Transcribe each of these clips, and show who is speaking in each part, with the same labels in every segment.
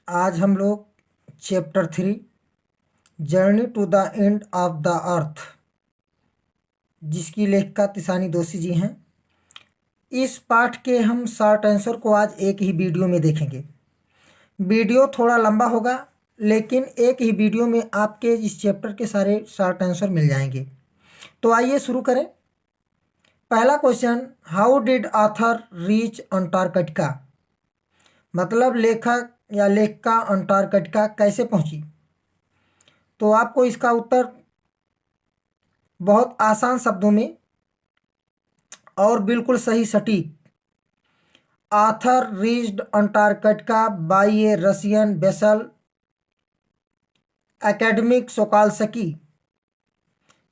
Speaker 1: आज हम लोग chapter 3 journey to the end of the earth, जिसकी लेखिका तिसानी दोषी जी हैं, इस पाठ के हम शॉर्ट आंसर को आज एक ही वीडियो में देखेंगे। वीडियो थोड़ा लंबा होगा, लेकिन एक ही वीडियो में आपके इस चैप्टर के सारे शॉर्ट आंसर मिल जाएंगे। तो आइए शुरू करें। पहला question, how did author reach Antarctica? मतलब लेखक या लेखिका अंटार्कटिका कैसे पहुंची? तो आपको इसका उत्तर बहुत आसान शब्दों में और बिल्कुल सही सटीक, author reached Antarctica by a Russian vessel Academic Sokalski.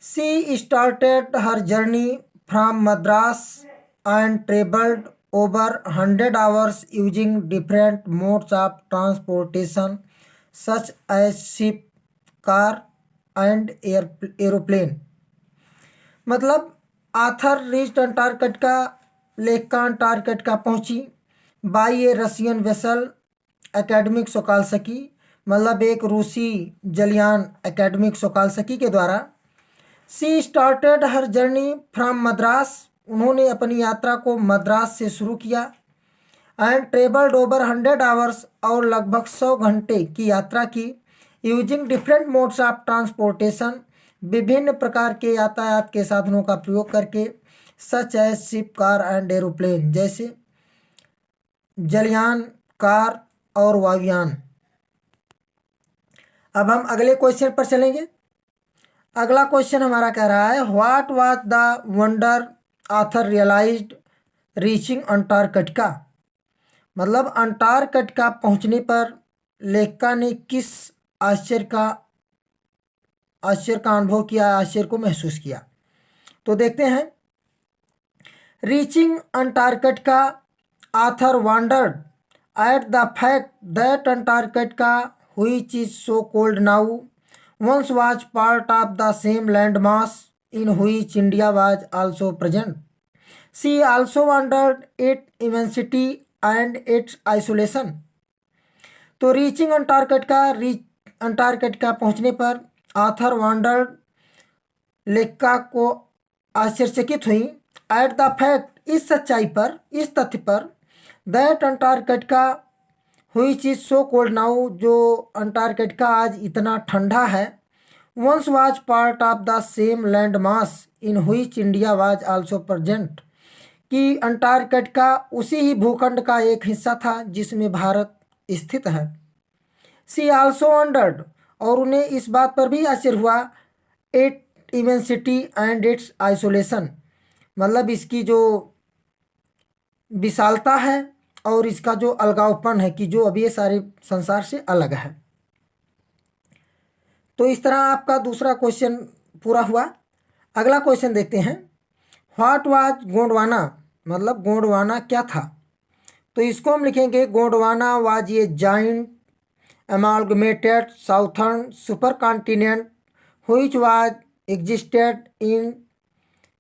Speaker 1: She started her journey from Madras and traveled over 100 hours using different modes of transportation such as ship, car and aeroplane। मतलब आथर रीच्ड अंटार्कटिका, लेखिका Antarctica पहुंची by a Russian vessel Academic Sokalski, मतलब एक रूसी जलयान Academic Sokalski के द्वारा। She started her journey from Madras, उन्होंने अपनी यात्रा को मद्रास से शुरू किया। एंड ट्रेवल्ड ओवर 100 आवर्स, और लगभग 100 घंटे की यात्रा की। Using different modes of transportation, विभिन्न प्रकार के यातायात के साधनों का प्रयोग करके। Such as ship, car and aeroplane, जैसे जलयान, कार और वायुयान। अब हम अगले क्वेश्चन पर चलेंगे। अगला क्वेश्चन हमारा कह रहा है, what was the wonder author realised reaching Antarctica? मतलब अंटार्कटिका पहुंचने पर लेखिका ने किस आश्चर्य का अनुभव किया, आश्चर्य को महसूस किया? तो देखते हैं। Reaching Antarctica, author wondered at the fact that Antarctica which is so cold now once was part of the same landmass in which India was also present. She also wondered its immensity and its isolation. तो reaching Antarctica पहुंचने पर author wandered, लेखिका को आश्चर्यचकित हुई। Eight the fact, इस सच्चाई पर, इस तथ्य पर। That Antarctica which is so cold now, जो अंटार्कटिका आज इतना ठंडा है। Once was part of the same land mass in which India was also present, कि अंटार्कटिका उसी ही भूखंड का एक हिस्सा था जिसमें भारत स्थित है। सी आल्सो वंडर्ड, और उन्हें इस बात पर भी आश्चर्य हुआ। It immensity and it's isolation, मतलब इसकी जो विशालता है और इसका जो अलगावपन है, कि जो अभी ये सारे संसार से अलग है। तो इस तरह आपका दूसरा क्वेश्चन पूरा हुआ। अगला क्वेश्चन देखते हैं। What was Gondwana? मतलब गोंडवाना क्या था? तो इसको हम लिखेंगे, गोंडवाना वाज ये giant amalgamated southern super continent which was existed in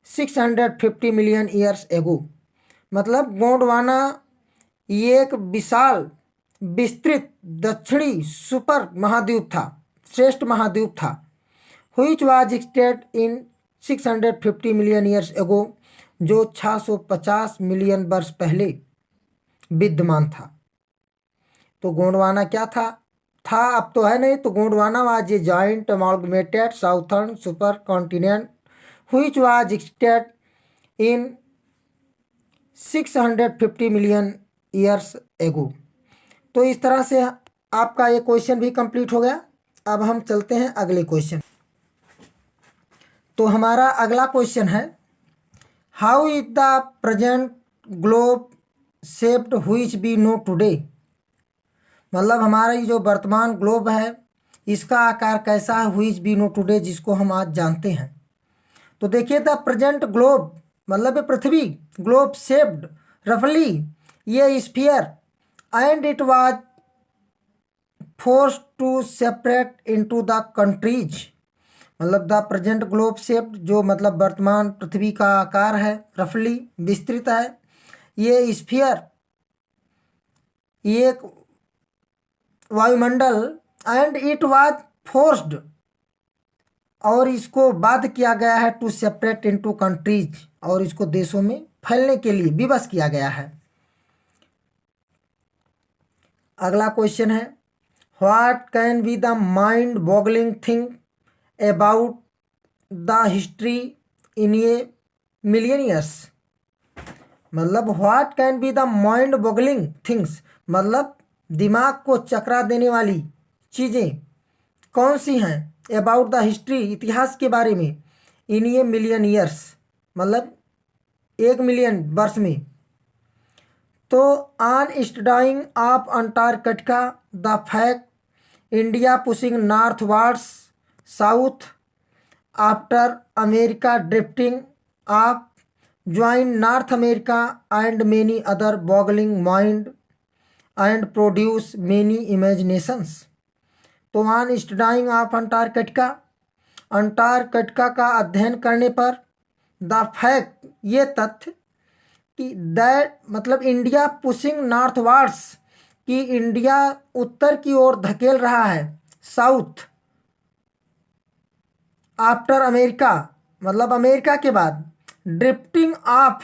Speaker 1: 650 million years ago. मतलब गोंडवाना ये एक विशाल विस्तृत दक्षिणी सुपर महाद्वीप था, श्रेष्ठ महाद्वीप था। Which was existed in 650 million years एगो, जो 650 मिलियन वर्ष पहले विद्यमान था। तो गोंडवाना क्या था? अब तो है नहीं। तो Gondwana was a joint amalgamated southern super continent which was existed in 650 million years ago. तो इस तरह से आपका ये क्वेश्चन भी कंप्लीट हो गया। अब हम चलते हैं अगले क्वेश्चन। तो हमारा अगला क्वेश्चन है, how is the present globe shaped which we know today? मतलब हमारा ये जो वर्तमान ग्लोब है, इसका आकार कैसा है? व्हिच वी नो टुडे, जिसको हम आज जानते हैं। तो देखिए, द प्रेजेंट ग्लोब मतलब पृथ्वी, ग्लोब शेप्ड रफली ये sphere, and it was forced to separate into the countries. मतलब द प्रेजेंट ग्लोब शेप्ड, जो मतलब वर्तमान पृथ्वी का आकार है, रफली विस्तृत है। ये स्फीयर ये एक वायुमंडल एंड इट वाज फोर्स्ड, और इसको बाध्य किया गया है टू सेपरेट इनटू कंट्रीज, और इसको देशों में फैलने के लिए विवश किया गया है। अगला क्वेश्चन है what can be the mind boggling thing about the history in a million years. मतलब what can be the mind boggling things, मतलब दिमाग को चकरा देने वाली चीज़ें कौन सी हैं, अबाउट द हिस्ट्री, इतिहास के बारे में, इन ए मिलियन ईयर्स, मतलब 1 मिलियन वर्ष में। तो on studying of Antarctica the fact India pushing northwards south after America drifting off join North America and many other boggling mind and produce many imaginations. तो on studying of Antarctica, Antarctica का अध्ययन करने पर, the fact, ये तथ्य कि that मतलब India pushing northwards, कि इंडिया उत्तर की ओर धकेल रहा है, साउथ आफ्टर अमेरिका मतलब अमेरिका के बाद, ड्रिफ्टिंग ऑफ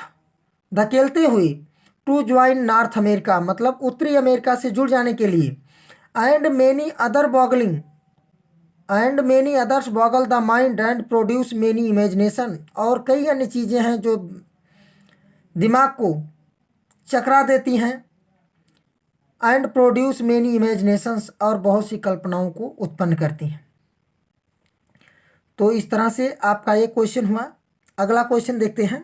Speaker 1: धकेलते हुए, टू ज्वाइन नॉर्थ अमेरिका मतलब उत्तरी अमेरिका से जुड़ जाने के लिए, and many other boggling and many others Bogle the mind and produce many imagination, और कई अन्य चीज़ें हैं जो दिमाग को चकरा देती हैं, एंड प्रोड्यूस मेनी इमेजिनेशंस, और बहुत सी कल्पनाओं को उत्पन्न करती हैं। तो इस तरह से आपका ये क्वेश्चन हुआ। अगला क्वेश्चन देखते हैं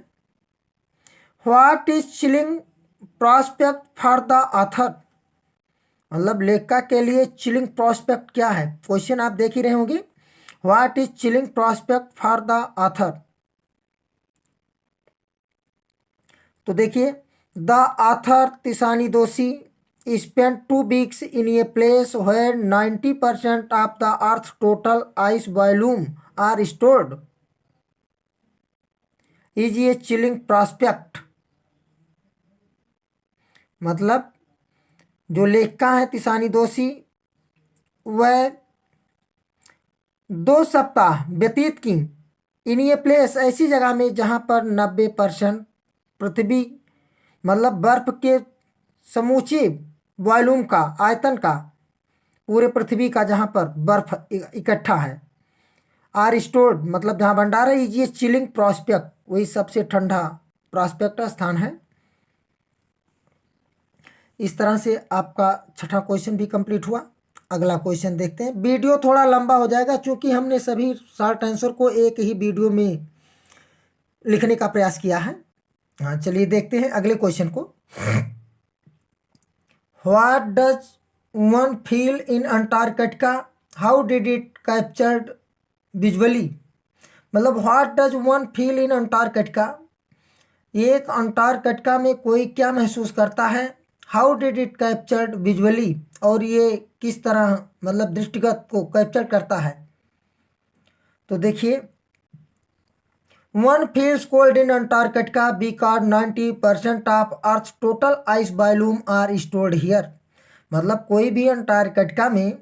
Speaker 1: what is chilling prospect for the author, मतलब लेखक के लिए चिलिंग प्रॉस्पेक्ट क्या है। क्वेश्चन आप देख ही रहे होंगे, what is chilling prospect for the author. तो देखिए, द ऑथर तिसानी दोषी spent 2 weeks in a place where 90% of the Earth's total ice volume are stored is a chilling prospect। मतलब जो लेखिका है तिसानी दोषी, वह 2 सप्ताह व्यतीत की इन ये प्लेस, ऐसी जगह में जहाँ पर 90% पृथ्वी मतलब बर्फ के समूचे वॉल्यूम का, आयतन का, पूरे पृथ्वी का जहाँ पर बर्फ इकट्ठा है, आर स्टोर्ड मतलब जहाँ भंडार है, ये चिलिंग प्रॉस्पेक्ट, वही सबसे ठंडा प्रॉस्पेक्ट स्थान है। इस तरह से आपका छठा क्वेश्चन भी कंप्लीट हुआ। अगला क्वेश्चन देखते हैं। वीडियो थोड़ा लंबा हो जाएगा क्योंकि हमने सभी शॉर्ट आंसर को एक ही वीडियो में लिखने का प्रयास किया है। हाँ, चलिए देखते हैं अगले क्वेश्चन को। What does one feel in Antarctica, how did it captured visually. मतलब what does one feel in Antarctica, एक अंटार्कटिका में कोई क्या महसूस करता है, how did it captured visually, और ये किस तरह मतलब दृष्टिगत को कैप्चर करता है। तो देखिए, one feels cold in Antarctica because 90% of earth total ice volume are stored here. मतलब कोई भी अंटार्कटिका में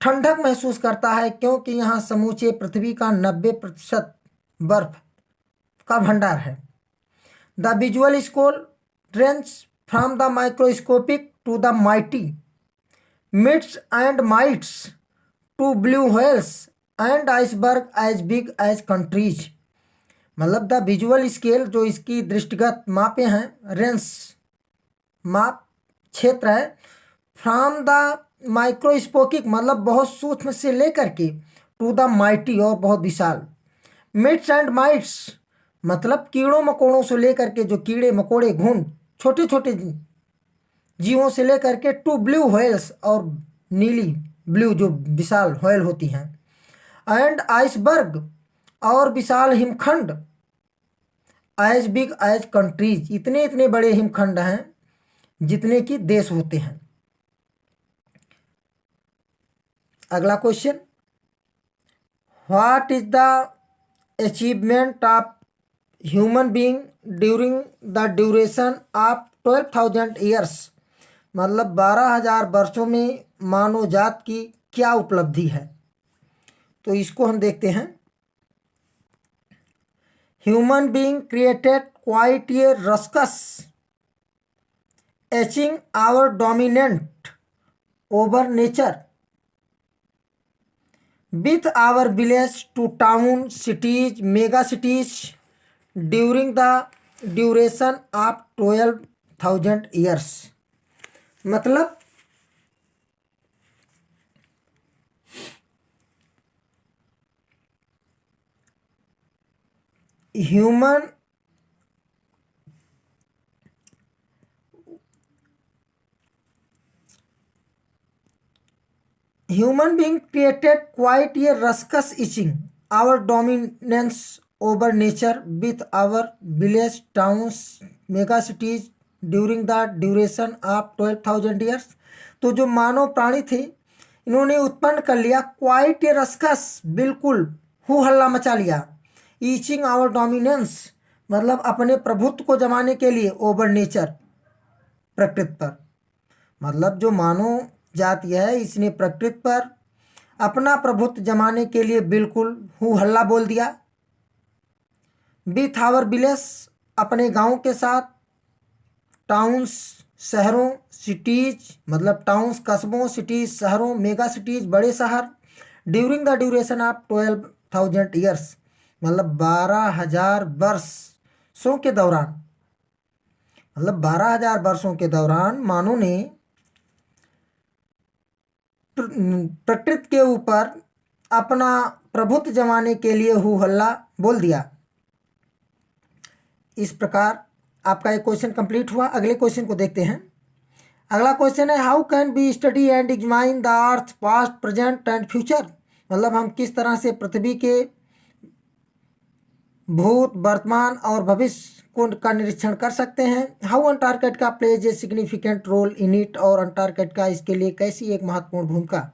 Speaker 1: ठंडक महसूस करता है क्योंकि यहाँ समूचे पृथ्वी का 90% बर्फ का भंडार है। The visual score range from the microscopic to the mighty, mites and mites to blue whales and iceberg as big as countries. मतलब द विजुअल स्केल जो इसकी दृष्टिगत मापें हैं, रेंज माप क्षेत्र है, फ्रॉम द माइक्रोस्कोपिक मतलब बहुत सूक्ष्म से लेकर के, टू द माइटी और बहुत विशाल, मिट्स एंड माइट्स मतलब कीड़ों मकोड़ों से लेकर के, जो कीड़े मकोड़े घुन छोटे छोटे जीवों से लेकर के, टू ब्लू व्हेल्स और नीली ब्लू जो विशाल व्हेल होती हैं, एंड आइसबर्ग और विशाल हिमखंड, एज बिग एज कंट्रीज इतने इतने बड़े हिमखंड हैं जितने कि देश होते हैं। अगला question, what is the achievement of human being during the duration of 12,000 years. मतलब 12,000 वर्षों में मानव जात की क्या उपलब्धि है? तो इसको हम देखते हैं। Human being created quite a ruckus etching our dominant over nature with our village to town cities mega cities during the duration of 12,000 years। मतलब human being created quite a ruckus itching our dominance over nature with our village towns mega cities during the duration of 12,000 years। तो जो मानव प्राणी थे इन्होंने उत्पन्न कर लिया quite a ruscus, बिल्कुल हु हल्ला मचा लिया, ईचिंग आवर डोमिनेंस मतलब अपने प्रभुत्व को जमाने के लिए, ओवर नेचर प्रकृति पर, मतलब जो मानव जाति है इसने प्रकृति पर अपना प्रभुत्व जमाने के लिए बिल्कुल हु हल्ला बोल दिया। विथ आवर विलेज अपने गांव के साथ, टाउन्स शहरों, सिटीज मतलब टाउन्स कस्बों, सिटीज शहरों, मेगा सिटीज बड़े शहर, during the duration of 12,000 years मतलब 12,000 वर्षों के दौरान, मतलब 12,000 वर्षों के दौरान मानव ने प्रकृति के ऊपर अपना प्रभुत्व जमाने के लिए हु हल्ला बोल दिया। इस प्रकार आपका एक क्वेश्चन कंप्लीट हुआ। अगले क्वेश्चन को देखते हैं। अगला क्वेश्चन है how can be study and examine the earth past present and future, मतलब हम किस तरह से पृथ्वी के भूत, वर्तमान और भविष्य का निरीक्षण कर सकते हैं। How Antarctica plays a significant role in it, और अंटार्कटिका इसके लिए कैसी एक महत्वपूर्ण भूमिका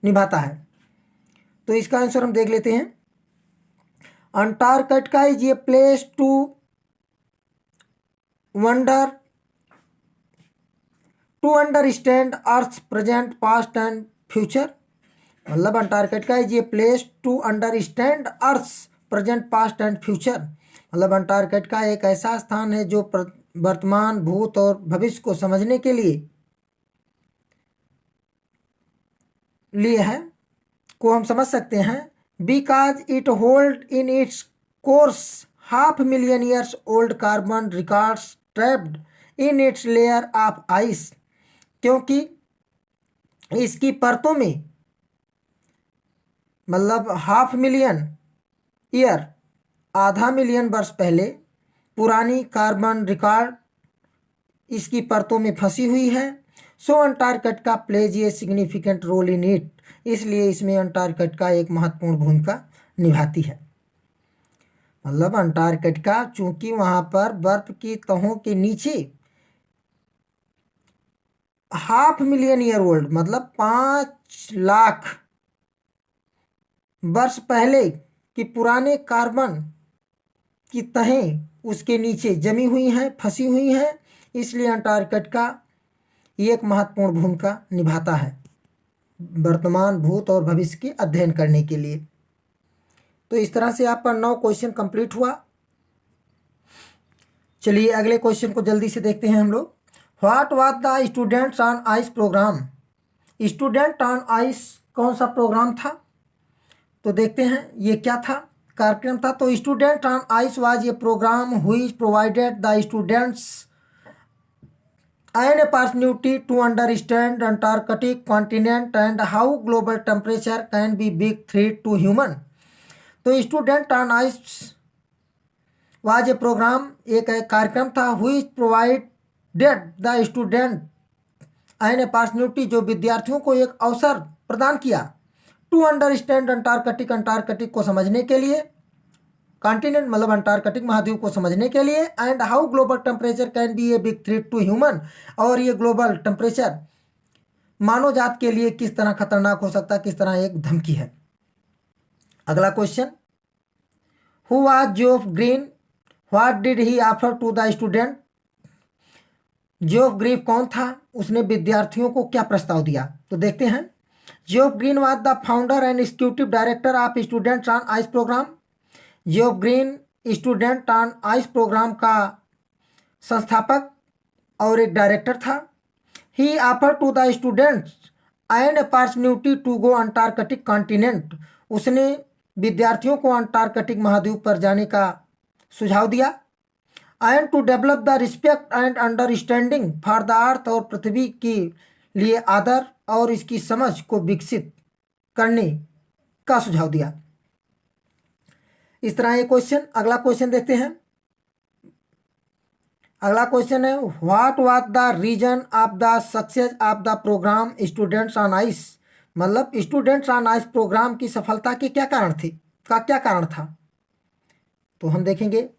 Speaker 1: निभाता है। तो इसका आंसर हम देख लेते हैं। Antarctica is a place to wonder to understand earth present past and future, मतलब Antarctica is a place to understand earth present past and future, मतलब अंटार्कटिका एक ऐसा स्थान है जो वर्तमान, भूत और भविष्य को समझने के लिए है, को हम समझ सकते हैं। Because it hold in its course 500,000 years old carbon records trapped in its layer of ice, क्योंकि इसकी परतों में मतलब 500,000 ईयर, आधा मिलियन वर्ष पहले पुरानी कार्बन रिकॉर्ड इसकी परतों में फंसी हुई है। So Antarctica plays a significant role in it, इसलिए इसमें अंटार्कटिका एक महत्वपूर्ण भूमिका निभाती है। मतलब अंटार्कटिका चूंकि वहाँ पर बर्फ की तहों के नीचे 500,000 ईयर ओल्ड मतलब 5 लाख वर्ष पहले कि पुराने कार्बन की तहें उसके नीचे जमी हुई हैं, फंसी हुई हैं, इसलिए अंटार्कटिका एक महत्वपूर्ण भूमिका निभाता है वर्तमान, भूत और भविष्य के अध्ययन करने के लिए। तो इस तरह से आपका 9 क्वेश्चन कंप्लीट हुआ। चलिए अगले क्वेश्चन को जल्दी से देखते हैं हम लोग। What was the students on ice programme, student on ice कौन सा प्रोग्राम था? तो देखते हैं ये क्या था, कार्यक्रम था। तो Student on Ice was a program which provided the students an opportunity to understand Antarctic continent and how global temperature can be big threat to human. तो Student on Ice was a program एक कार्यक्रम था which provided the student an opportunity जो विद्यार्थियों को एक अवसर प्रदान किया टू अंडरस्टैंड अंटार्कटिक, अंटार्कटिक को समझने के लिए, कॉन्टिनेंट मतलब अंटार्कटिक महाद्वीप को समझने के लिए, and how global temperature can be a big threat to human, और ये ग्लोबल टेम्परेचर मानव जात के लिए किस तरह खतरनाक हो सकता है, किस तरह एक धमकी है। अगला question, who was Geoff Green, what did he offer to the student. Geoff Green कौन था, उसने विद्यार्थियों को क्या प्रस्ताव दिया, तो देखते हैं। Geoff Green was the founder and executive director of Students on ice program. Geoff Green Student on ice program का संस्थापक और एक डायरेक्टर था। He offer to the students and opportunity to go Antarctic continent. उसने विद्यार्थियों को Antarctic महाद्वीप पर जाने का सुझाव दिया। And to develop the respect and understanding for the earth, और पृथ्वी के लिए आदर और इसकी समझ को विकसित करने का सुझाव दिया। इस तरह ये क्वेश्चन। अगला क्वेश्चन देखते हैं। अगला क्वेश्चन है what was the reason of the success of the programme students on ice. मतलब स्टूडेंट्स ऑन आइस प्रोग्राम की सफलता के क्या कारण थे, का क्या कारण था, तो हम देखेंगे।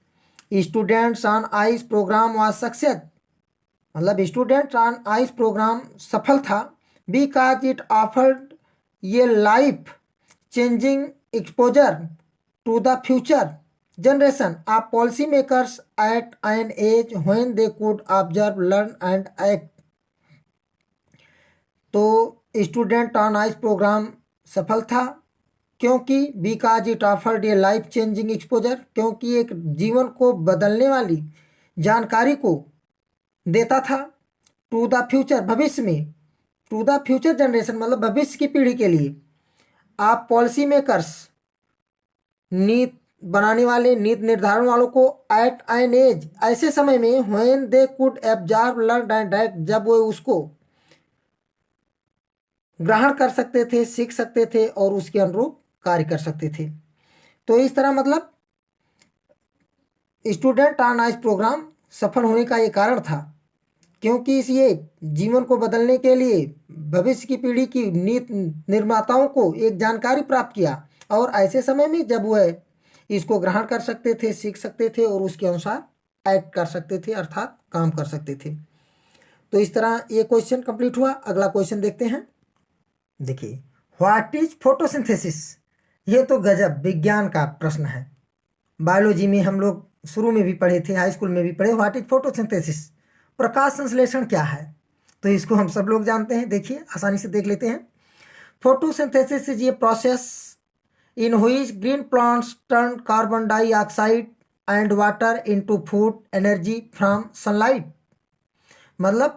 Speaker 1: Students on ice programme was success, मतलब स्टूडेंट्स ऑन आइस प्रोग्राम सफल था बिकॉज इट ऑफर्ड ये life changing exposure to the future generation of policymakers at an age when they could observe, learn and act। तो Student on ice programme सफल था क्योंकि because it offered A life changing exposure, क्योंकि एक जीवन को बदलने वाली जानकारी को देता था। टू द फ्यूचर, भविष्य में, टू द फ्यूचर जनरेशन मतलब भविष्य की पीढ़ी के लिए। आप पॉलिसी मेकर्स, नीति बनाने वाले, नीति निर्धारण वालों को, एट एन एज ऐसे समय में, when they could absorb, learn and act जब वो उसको ग्रहण कर सकते थे, सीख सकते थे और उसके अनुरूप कार्य कर सकते थे। तो इस तरह मतलब स्टूडेंट ऑन आइस प्रोग्राम सफल होने का ये कारण था क्योंकि इस ये जीवन को बदलने के लिए भविष्य की पीढ़ी की नीति निर्माताओं को एक जानकारी प्राप्त किया और ऐसे समय में जब वह इसको ग्रहण कर सकते थे, सीख सकते थे और उसके अनुसार एक्ट कर सकते थे, अर्थात काम कर सकते थे। तो इस तरह ये क्वेश्चन कंप्लीट हुआ। अगला क्वेश्चन देखते हैं। देखिए व्हाट इज फोटोसिंथेसिस। ये तो गजब विज्ञान का प्रश्न है। बायोलॉजी में हम लोग शुरू में भी पढ़े थे, हाई स्कूल में भी पढ़े। व्हाट इज फोटोसिंथेसिस, प्रकाश संश्लेषण क्या है, तो इसको हम सब लोग जानते हैं। देखिए आसानी से देख लेते हैं। फोटोसिंथेसिस इज ये process in which green plants turn carbon dioxide and water into food energy from sunlight। मतलब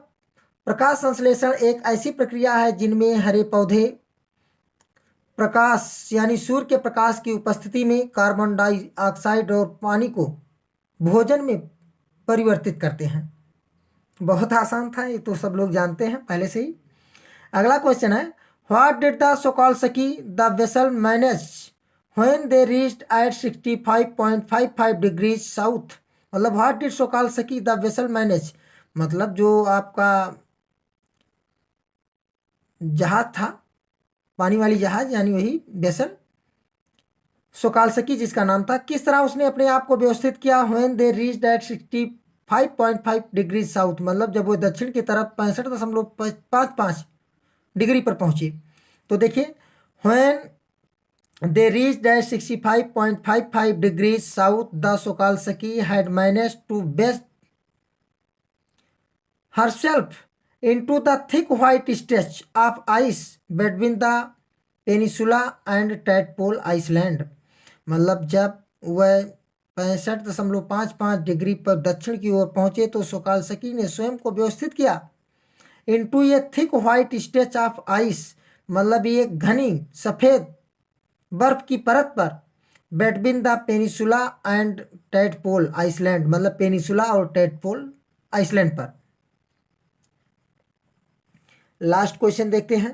Speaker 1: प्रकाश संश्लेषण एक ऐसी प्रक्रिया है जिनमें हरे पौधे प्रकाश यानी सूर्य के प्रकाश की उपस्थिति में कार्बन डाइऑक्साइड और पानी को भोजन में परिवर्तित करते हैं। बहुत आसान था, ये तो सब लोग जानते हैं पहले से ही। अगला क्वेश्चन है what did the Sokalski the vessel manage when they reached at 65.55 degrees south। मतलब what did Sokalski the vessel manage, मतलब जो आपका जहाज था, पानी वाली जहाज यानी वही वेसल, सोकाल्स्की जिसका नाम था, किस तरह उसने अपने आप को व्यवस्थित किया। when they reached at 65.5 degree south, मतलब जब वो दक्षिण की तरफ 65.55 डिग्री पर पहुंचे। तो देखिए when they reached at 65.55 degrees south, the Sokalsky had managed to best herself into the thick white stretch of ice between the peninsula and Tadpole Island। मतलब जब वह 65.55 डिग्री पर दक्षिण की ओर पहुंचे तो सोकाल्स्की ने स्वयं को व्यवस्थित किया इनटू ये thick white stretch of ice, मतलब ये घनी सफ़ेद बर्फ की परत पर, between the peninsula and Tadpole Island, मतलब पेनिसुला और टैडपोल आइसलैंड पर। लास्ट क्वेश्चन देखते हैं।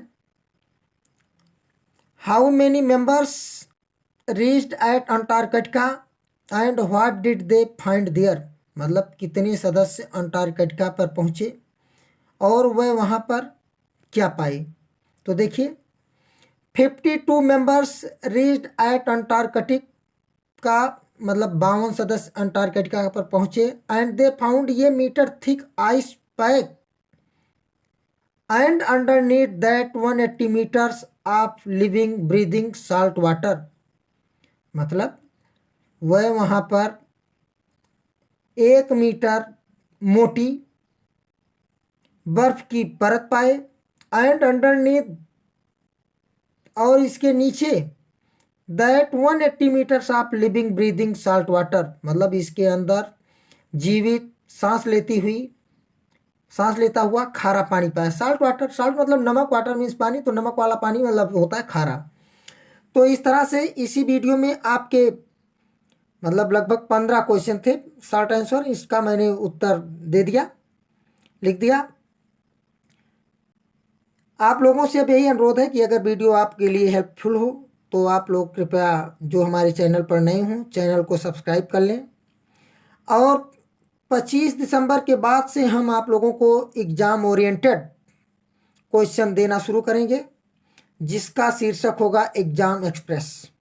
Speaker 1: How many members reached at Antarctica and what did they find there. मतलब कितने सदस्य अंटार्कटिका पर पहुंचे और वह वहां पर क्या पाए। तो देखिए 52 मेंबर्स रीच्ड एट अंटार्कटिका, मतलब 52 सदस्य अंटार्कटिका पर पहुंचे। एंड दे फाउंड ये metre thick ice pack and underneath that 180 metres of living breathing salt water. मतलब वह वहाँ पर 1 मीटर मोटी बर्फ की परत पाए, एंड अंडरनीथ, और इसके नीचे that 180 metres of living breathing salt water, मतलब इसके अंदर जीवित सांस लेता हुआ खारा पानी पाया। साल्ट वाटर, साल्ट मतलब नमक, वाटर मीन्स पानी, तो नमक वाला पानी मतलब होता है खारा। तो इस तरह से इसी वीडियो में आपके मतलब लगभग 15 क्वेश्चन थे, शॉर्ट आंसर, इसका मैंने उत्तर दे दिया, लिख दिया। आप लोगों से अब यही अनुरोध है कि अगर वीडियो आपके लिए हेल्पफुल हो तो आप लोग कृपया जो हमारे चैनल पर नए हों चैनल को सब्सक्राइब कर लें। और 25 दिसंबर के बाद से हम आप लोगों को एग्ज़ाम ओरिएंटेड क्वेश्चन देना शुरू करेंगे, जिसका शीर्षक होगा एग्ज़ाम एक्सप्रेस।